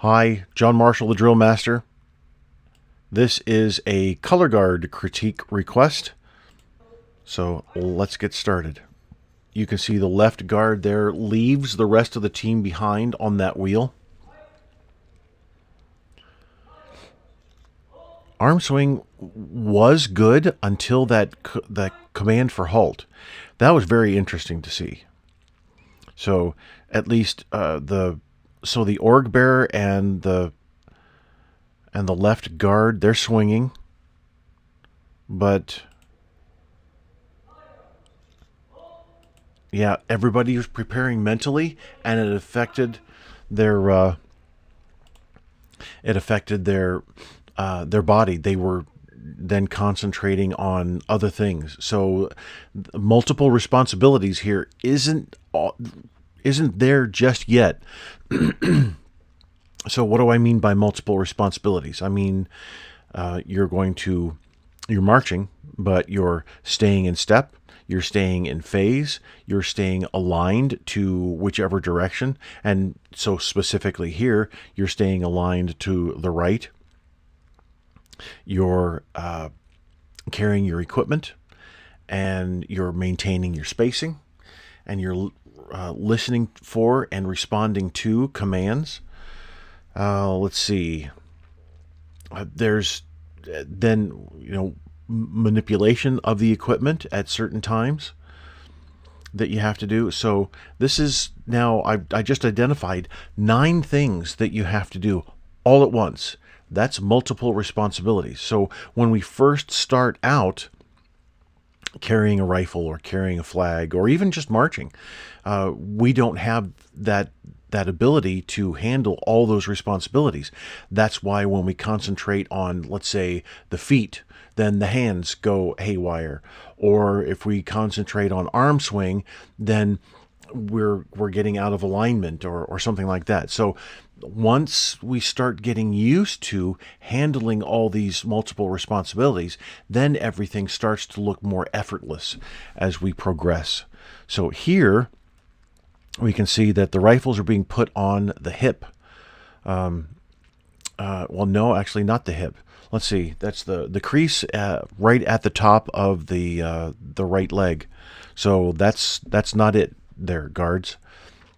Hi, John Marshall, the DrillMaster. This is a color guard critique request, so let's get started. You can see the left guard there leaves the rest of the team behind on that wheel. Arm swing was good until that command for halt. That was very interesting to see. So at least the org bearer and the left guard, they're swinging, but yeah, everybody was preparing mentally, and it affected their body. They were then concentrating on other things. So multiple responsibilities here isn't there just yet. So what do I mean by multiple responsibilities? I mean, you're marching, but you're staying in step, you're staying in phase, you're staying aligned to whichever direction. And so specifically here, you're staying aligned to the right. You're carrying your equipment, and you're maintaining your spacing, and you're listening for and responding to commands. Let's see. There's then, manipulation of the equipment at certain times that you have to do. So this is now, I just identified 9 things that you have to do all at once. That's multiple responsibilities. So when we first start out carrying a rifle or carrying a flag or even just marching, we don't have that ability to handle all those responsibilities. That's why when we concentrate on, let's say, the feet, then the hands go haywire. Or if we concentrate on arm swing, then we're getting out of alignment or something like that. So once we start getting used to handling all these multiple responsibilities, then everything starts to look more effortless as we progress. So here we can see that the rifles are being put on the hip. Well, no, actually not the hip. Let's see. That's the crease right at the top of the right leg. So that's not it there, guards.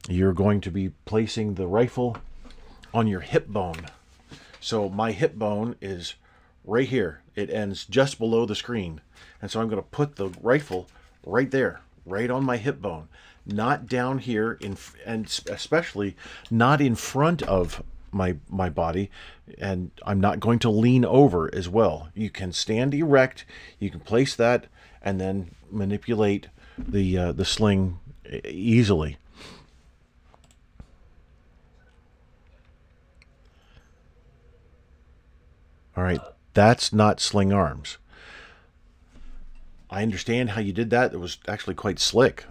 You're going to be placing the rifle on your hip bone. So my hip bone is right here. It ends just below the screen. And so I'm going to put the rifle right there, right on my hip bone. Not down here, and especially not in front of my body, and I'm not going to lean over as well. You can stand erect, you can place that, and then manipulate the sling easily. All right, that's not sling arms. I understand how you did that. It was actually quite slick.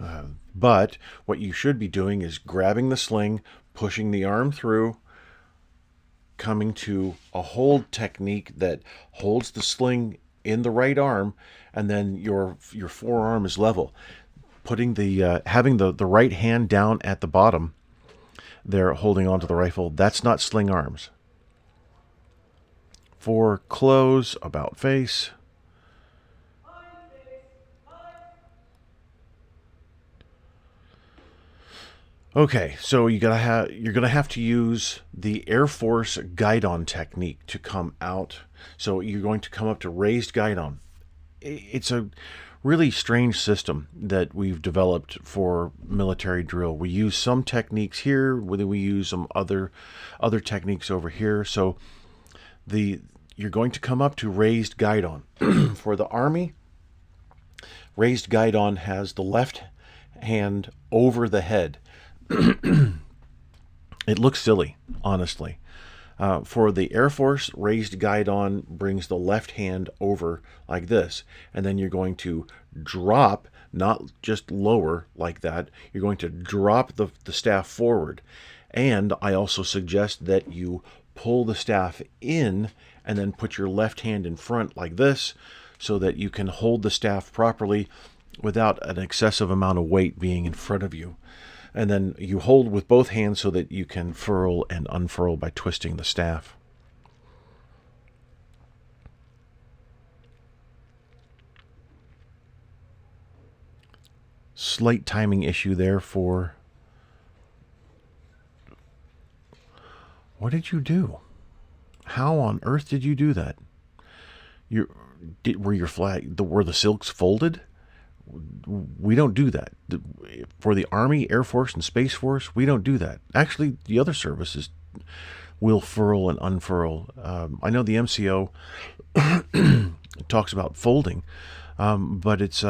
But what you should be doing is grabbing the sling, pushing the arm through, coming to a hold technique that holds the sling in the right arm, and then your forearm is level. Putting having the right hand down at the bottom there, holding onto the rifle. That's not sling arms. For close, about face. Okay, so you're gonna have to use the Air Force guide-on technique to come out. So you're going to come up to raised guide-on. It's a really strange system that we've developed for military drill. We use some techniques here, we use some other techniques over here. So you're going to come up to raised guide-on. For the Army, raised guide-on has the left hand over the head. It looks silly, honestly. For the Air Force, raised guide-on brings the left hand over like this, and then you're going to drop, not just lower like that, you're going to drop the staff forward. And I also suggest that you pull the staff in and then put your left hand in front like this, so that you can hold the staff properly without an excessive amount of weight being in front of you. And then you hold with both hands so that you can furl and unfurl by twisting the staff. Slight timing issue there for... What did you do? How on earth did you do that? Were the silks folded? We don't do that. For the Army, Air Force, and Space Force, we don't do that. Actually, the other services will furl and unfurl. I know the MCO talks about folding, but it's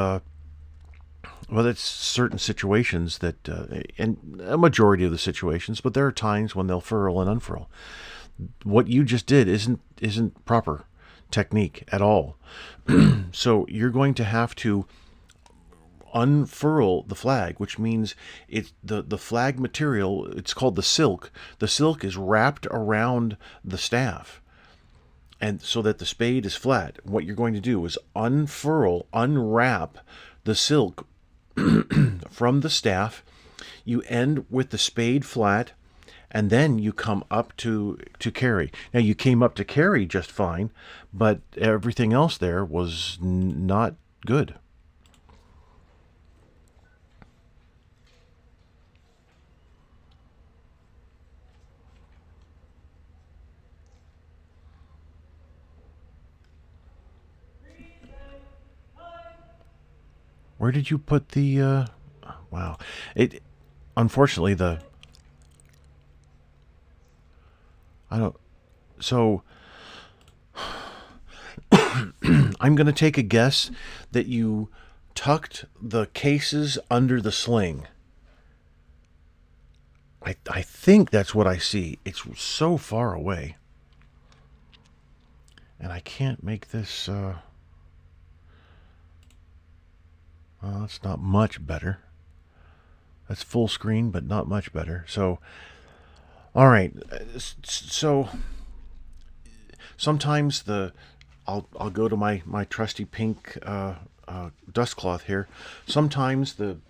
certain situations that, and a majority of the situations, but there are times when they'll furl and unfurl. What you just did isn't proper technique at all. So you're going to have to unfurl the flag, which means it's the flag material. It's called the silk. The silk is wrapped around the staff, and so that the spade is flat. What you're going to do is unwrap the silk from the staff. You end with the spade flat, and then you come up to carry. Now, you came up to carry just fine, but everything else there was not good. Where did you put the... wow. Unfortunately, I don't... So... I'm going to take a guess that you tucked the cases under the sling. I think that's what I see. It's so far away. And I can't make this... well, that's not much better. That's full screen, but not much better. So, all right. So, sometimes I'll go to my trusty pink dust cloth here. Sometimes the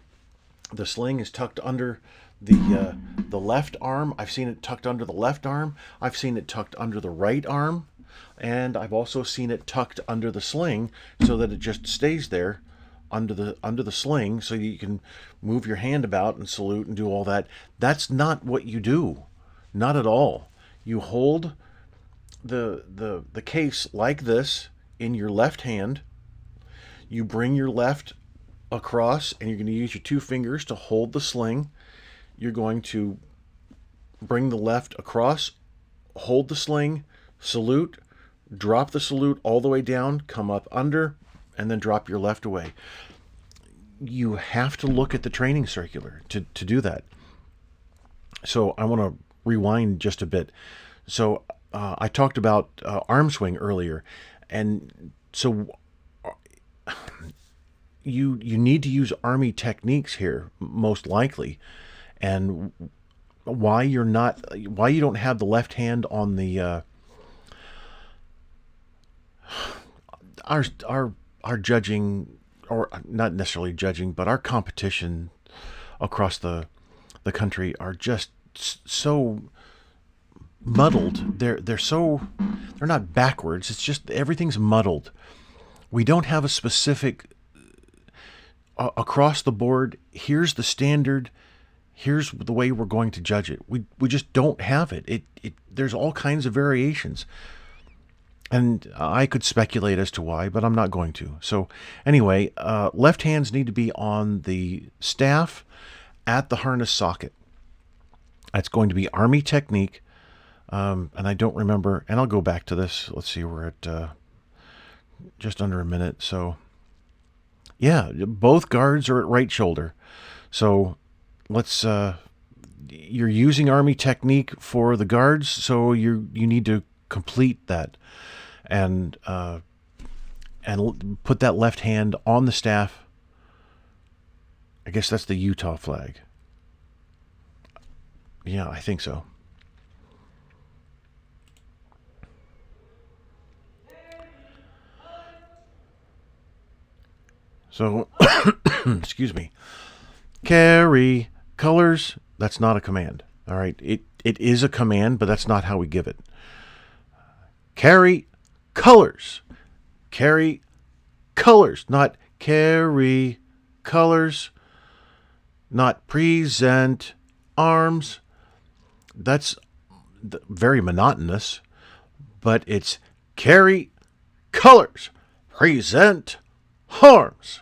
sling is tucked under the left arm. I've seen it tucked under the left arm. I've seen it tucked under the right arm, and I've also seen it tucked under the sling so that it just stays there under the sling, so you can move your hand about and salute and do all that. That's not what you do. Not at all. You hold the case like this in your left hand. You bring your left across, and you're going to use your two fingers to hold the sling. You're going to bring the left across, hold the sling, salute, drop the salute all the way down, come up under, and then drop your left away. You have to look at the training circular to do that. So I want to rewind just a bit. So I talked about arm swing earlier, and so you need to use Army techniques here, most likely, and why you don't have the left hand on the our judging, or not necessarily judging, but our competition across the country are just so muddled. They're not backwards. It's just everything's muddled. We don't have a specific across the board. Here's the standard. Here's the way we're going to judge it. We just don't have it. There's all kinds of variations. And I could speculate as to why, but I'm not going to. So anyway, left hands need to be on the staff at the harness socket. That's going to be Army technique. And I don't remember, and I'll go back to this. Let's see, we're at just under a minute. So yeah, both guards are at right shoulder. So let's, you're using Army technique for the guards, so you need to complete that. And put that left hand on the staff. I guess that's the Utah flag. Yeah, I think so. So, excuse me. Carry, Colors, that's not a command. All right. It is a command, but that's not how we give it. Carry colors. Carry colors, not carry colors, not present arms. That's very monotonous, but it's carry colors, present arms.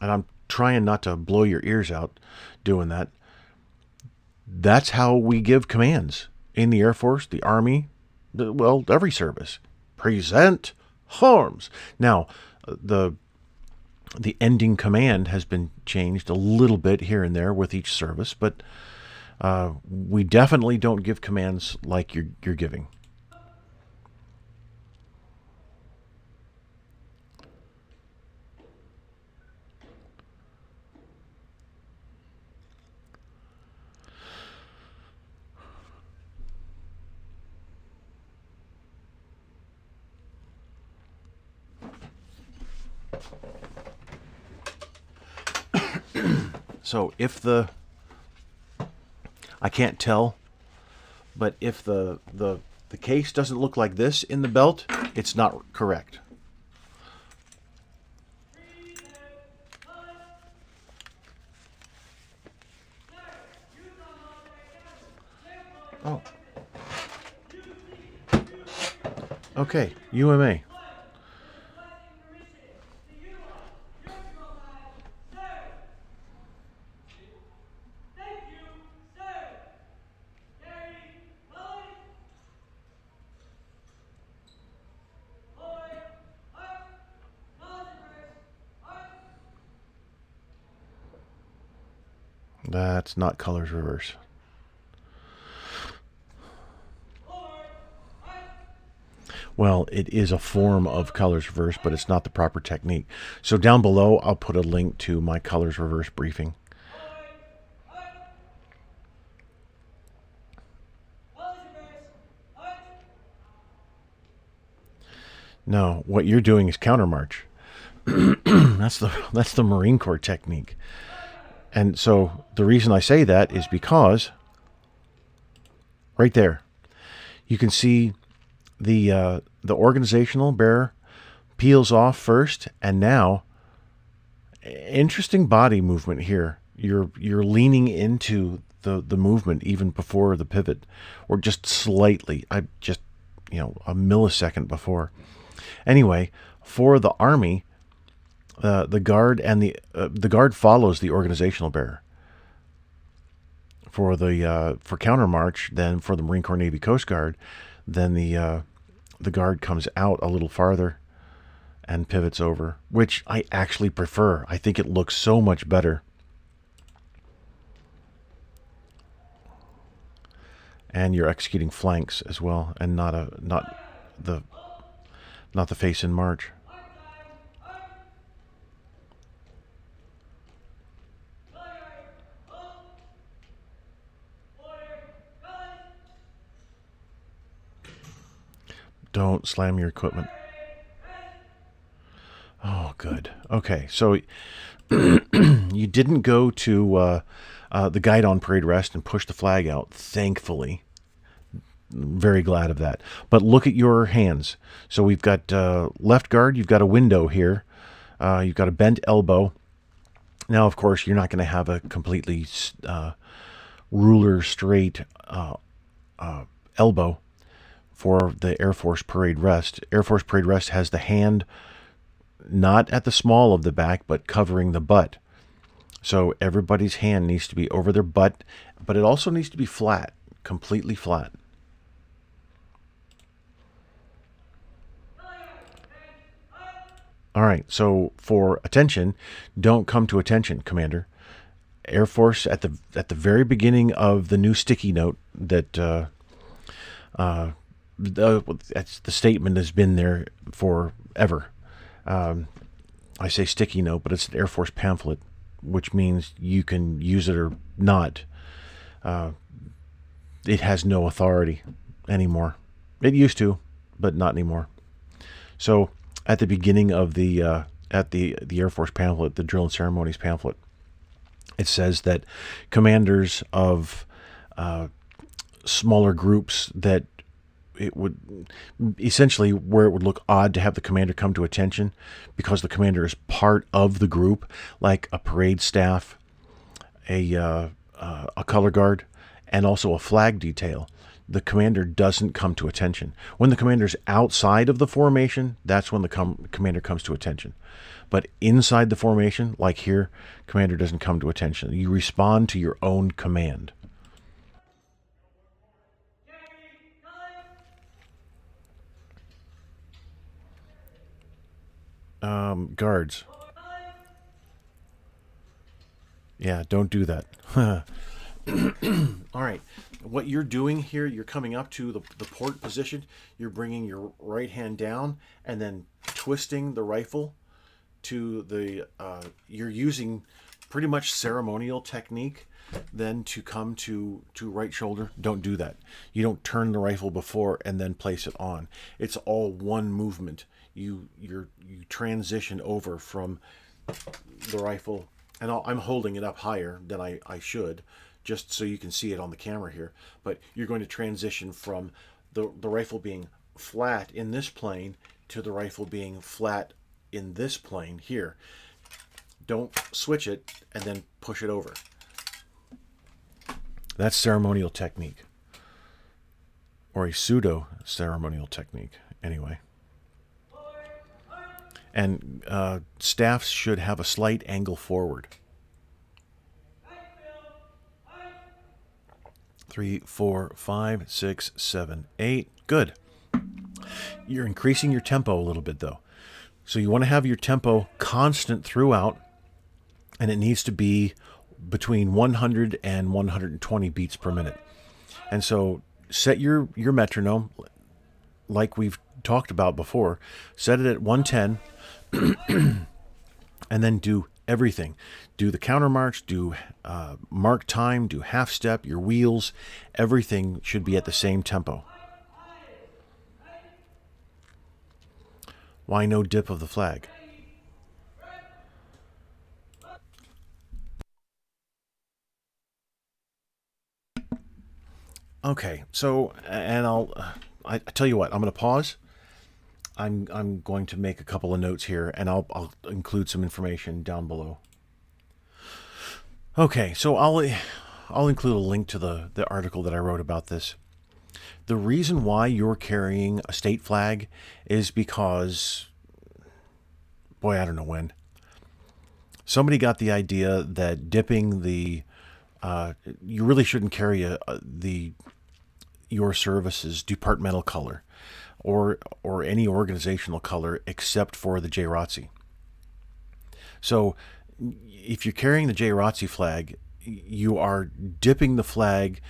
And I'm trying not to blow your ears out doing that. That's how we give commands in the Air Force, the Army, well, every service. Present arms. Now, the ending command has been changed a little bit here and there with each service, but we definitely don't give commands like you're giving. So I can't tell, but if the case doesn't look like this in the belt, it's not correct. Oh. Okay, UMA. That's not colors reverse. Well, it is a form of colors reverse, but it's not the proper technique. So down below, I'll put a link to my colors reverse briefing. No, what you're doing is counter march. That's the Marine Corps technique. And so the reason I say that is because right there, you can see the organizational bearer peels off first, and now interesting body movement here. You're leaning into the movement even before the pivot, or just slightly. A millisecond before. Anyway, for the Army, the guard and the guard follows the organizational bearer. For counter march, then for the Marine Corps, Navy, Coast Guard, then the guard comes out a little farther and pivots over, which I actually prefer. I think it looks so much better. And you're executing flanks as well, and not the face in march. Don't slam your equipment. Oh, good. Okay, so you didn't go to the guide on parade rest and push the flag out, thankfully. Very glad of that. But look at your hands. So we've got left guard, you've got a window here. You've got a bent elbow. Now, of course, you're not going to have a completely ruler straight elbow for the Air Force parade rest. Air Force parade rest has the hand not at the small of the back, but covering the butt. So everybody's hand needs to be over their butt, but it also needs to be flat, completely flat. All right, so for attention, don't come to attention, Commander. Air Force at the very beginning of the new sticky note that that's the statement has been there forever. I say sticky note, but it's an Air Force pamphlet, which means you can use it or not. It has no authority anymore. It used to, but not anymore. So at the beginning of the Air Force pamphlet, the drill and ceremonies pamphlet, It says that commanders of smaller groups, that it would essentially, where it would look odd to have the commander come to attention because the commander is part of the group, like a parade staff, a color guard, and also a flag detail. The commander doesn't come to attention. When the commander's outside of the formation, that's when the commander comes to attention. But inside the formation, like here, commander doesn't come to attention. You respond to your own command. Guards. Yeah, don't do that. All right. What you're doing here, you're coming up to the port position. You're bringing your right hand down and then twisting the rifle to the, you're using pretty much ceremonial technique then to come to right shoulder. Don't do that. You don't turn the rifle before and then place it on. It's all one movement. You transition over from the rifle, and I'm holding it up higher than I should, just so you can see it on the camera here. But you're going to transition from the rifle being flat in this plane to the rifle being flat in this plane here. Don't switch it and then push it over. That's ceremonial technique, or a pseudo ceremonial technique anyway. And staffs should have a slight angle forward. 3, 4, 5, 6, 7, 8. Good. You're increasing your tempo a little bit, though. So you want to have your tempo constant throughout, and it needs to be between 100 and 120 beats per minute. And so set your metronome, like we've talked about before. Set it at 110, and then do everything. Do the counter march, do mark time, do half step, your wheels. Everything should be at the same tempo. Why no dip of the flag? Okay, so, and I tell you what, I'm going to pause. I'm going to make a couple of notes here, and I'll include some information down below. Okay, so I'll include a link to the article that I wrote about this. The reason why you're carrying a state flag is because, boy, I don't know when, somebody got the idea that dipping you really shouldn't carry your service's departmental color or any organizational color except for the JROTC. So if you're carrying the JROTC flag, you are dipping the flag.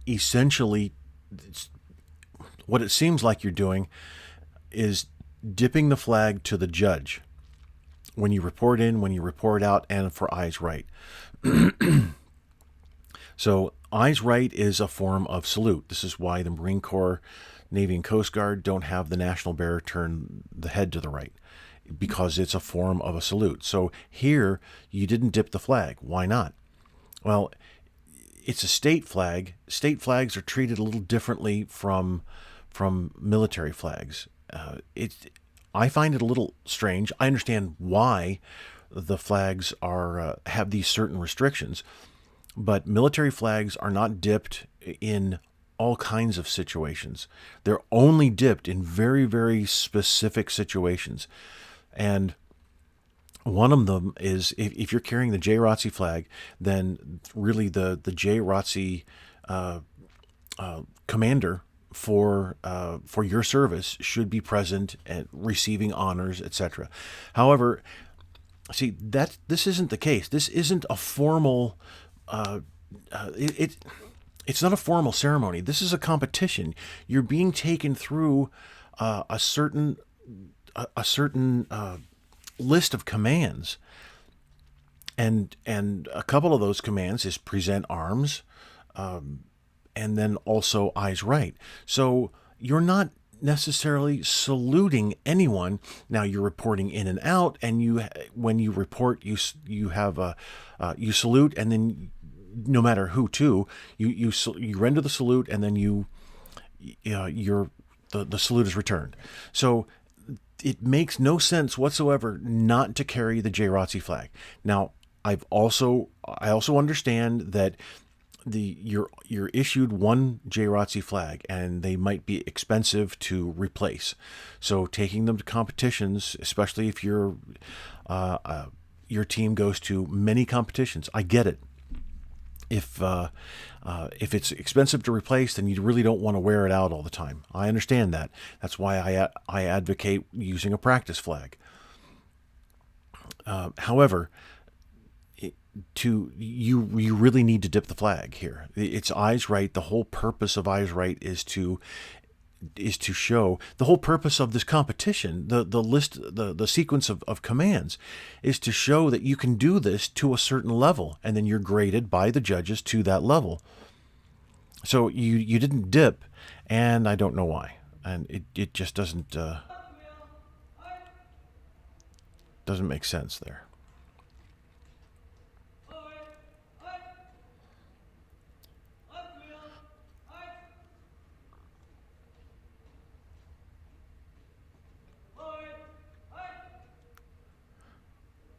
Essentially, what it seems like you're doing is dipping the flag to the judge when you report in, when you report out, and for eyes right. So eyes right is a form of salute. This is why the Marine Corps, Navy, and Coast Guard don't have the national bearer turn the head to the right, because it's a form of a salute. So here, you didn't dip the flag. Why not? Well, it's a state flag. State flags are treated a little differently from military flags. I find it a little strange. I understand why the flags have these certain restrictions, but military flags are not dipped in all kinds of situations. They're only dipped in very, very specific situations. And one of them is if you're carrying the JROTC flag, then really the JROTC commander for your service should be present and receiving honors, etc. However, see, this isn't the case. This isn't a formal. It's not a formal ceremony. This is a competition. You're being taken through a certain list of commands, and a couple of those commands is present arms, and then also eyes right. So you're not necessarily saluting anyone. Now you're reporting in and out, and when you report, you have a you salute, and then no matter who to, you render the salute, and then the salute is returned. So it makes no sense whatsoever not to carry the JROTC flag. Now I also understand that you're issued one JROTC flag, and they might be expensive to replace. So taking them to competitions, especially if your team goes to many competitions, I get it. If it's expensive to replace, then you really don't want to wear it out all the time. I understand that. That's why I advocate using a practice flag. However, you really need to dip the flag here. It's eyes right. The whole purpose of eyes right is to show the whole purpose of this competition. The sequence of commands is to show that you can do this to a certain level, and then you're graded by the judges to that level. So you didn't dip, and I don't know why, and it just doesn't make sense there.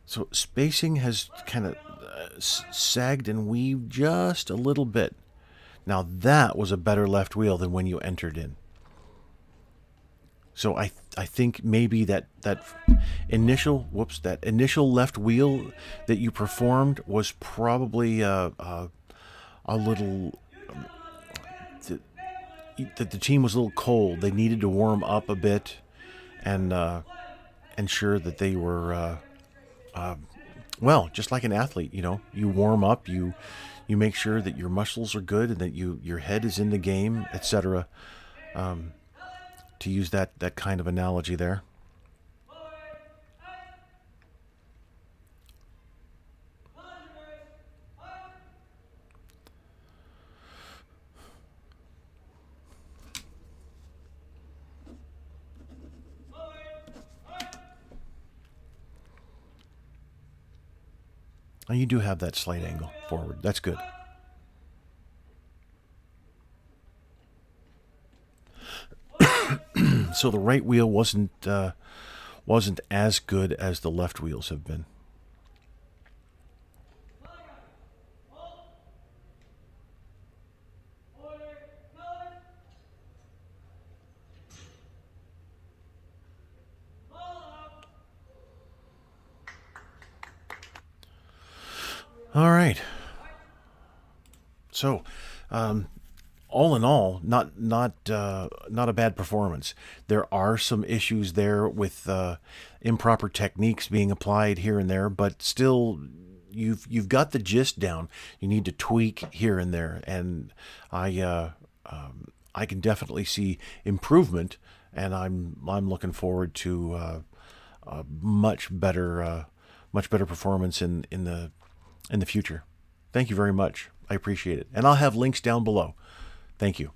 So spacing has kind of sagged and weaved just a little bit. Now that was a better left wheel than when you entered in. So I think maybe that initial left wheel that you performed was probably a little. That the team was a little cold. They needed to warm up a bit, and ensure that they were. Well, just like an athlete, you warm up, you make sure that your muscles are good and that your head is in the game, etc. To use that kind of analogy there. And you do have that slight angle forward. That's good. So the right wheel wasn't as good as the left wheels have been. All right. So, all in all, not a bad performance. There are some issues there with improper techniques being applied here and there, but still, you've got the gist down. You need to tweak here and there, and I can definitely see improvement, and I'm looking forward to a much better performance in the future. Thank you very much. I appreciate it. And I'll have links down below. Thank you.